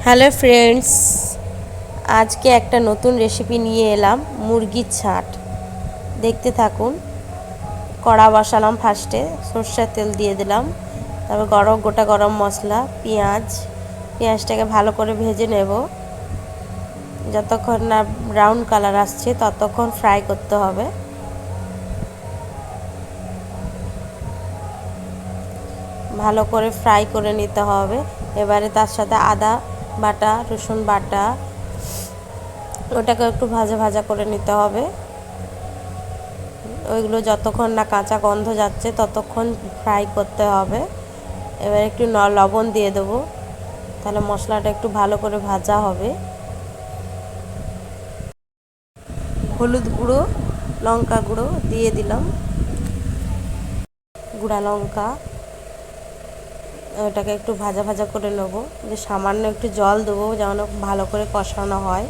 Hello friends, আজকে একটা নতুন রেসিপি নিয়ে এলাম, মুরগির ছাট। দেখতে থাকুন। কড়া বসালাম, ফার্স্টে সরষের তেল দিয়ে দিলাম, তারপর গোটা গরম মশলা, পেঁয়াজটাকে ভালো করে ভেজে নেব। যতক্ষণ না ব্রাউন কালার আসছে ততক্ষণ ফ্রাই করতে হবে। ভালো করে ফ্রাই করে নিতে হবে। এবারে তার সাথে আদা বাটা, রসুন বাটা, ওটাকে একটু ভাজা ভাজা করে নিতে হবে। ওইগুলো যতক্ষণ না কাঁচা গন্ধ যাচ্ছে ততক্ষণ ফ্রাই করতে হবে। এবার একটু লবণ দিয়ে দেবো, তাহলে মশলাটা একটু ভালো করে ভাজা হবে। হলুদ গুঁড়ো, লঙ্কা গুঁড়ো দিয়ে দিলাম, গুঁড়া লঙ্কা। ওটাকে একটু ভাজা ভাজা করে নেবো। যে সামান্য একটু জল দেবো যেন ভালো করে কষানো হয়।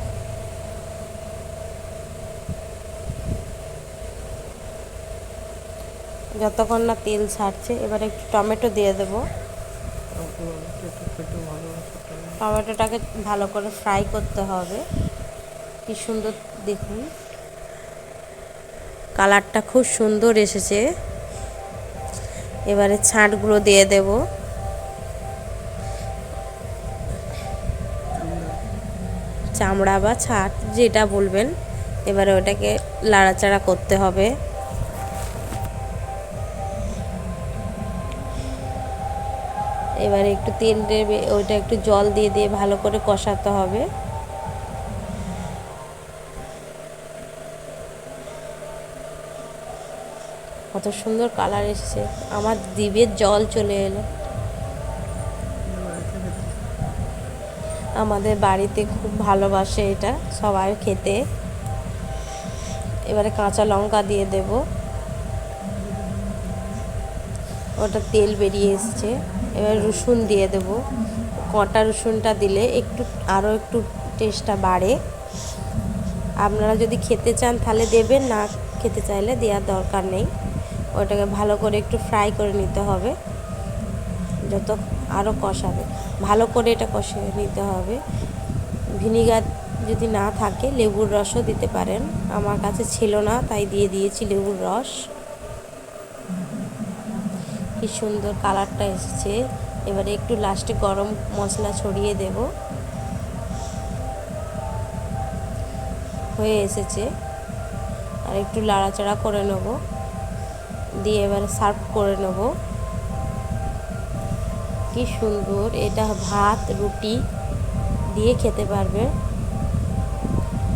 যতক্ষণ না তেল ছাড়ছে, এবারে একটু টমেটো দিয়ে দেবো। টমেটোটাকে ভালো করে ফ্রাই করতে হবে। কি সুন্দর দেখুন, কালারটা খুব সুন্দর এসেছে। এবারে ছাঁটগুলো দিয়ে দেব। চামড়া বা ছাট যেটা বলবেন। এবারে ওটাকে লাড়াচাড়া করতে হবে। এবারে একটু তেল দেবে, ওইটা একটু জল দিয়ে দিয়ে ভালো করে কষাতে হবে। কত সুন্দর কালার এসেছে, আমার জিভে জল চলে এলো। আমাদের বাড়িতে খুব ভালোবাসে এটা সবাই খেতে। এবারে কাঁচা লঙ্কা দিয়ে দেব। ওটা তেল বেরিয়ে এসছে। এবার রসুন দিয়ে দেব। কটা রসুনটা দিলে আরও একটু টেস্টটা বাড়ে। আপনারা যদি খেতে চান তাহলে দেবেন, না খেতে চাইলে দেওয়ার দরকার নেই। ওটাকে ভালো করে একটু ফ্রাই করে নিতে হবে। আরও কষাবে, ভালো করে এটা কষিয়ে নিতে হবে। ভিনিগার যদি না থাকে লেবুর রসও দিতে পারেন। আমার কাছে ছিল না, তাই দিয়ে দিয়েছি লেবুর রস। কি সুন্দর কালারটা এসেছে। এবারে একটু লাস্টে গরম মশলা ছড়িয়ে দেব। হয়ে এসেছে, আর একটু লাড়াচাড়া করে নেব, দিয়ে এবারে সার্ভ করে নেব। কি সুন্দর, এটা ভাত রুটি দিয়ে খেতে পারবে।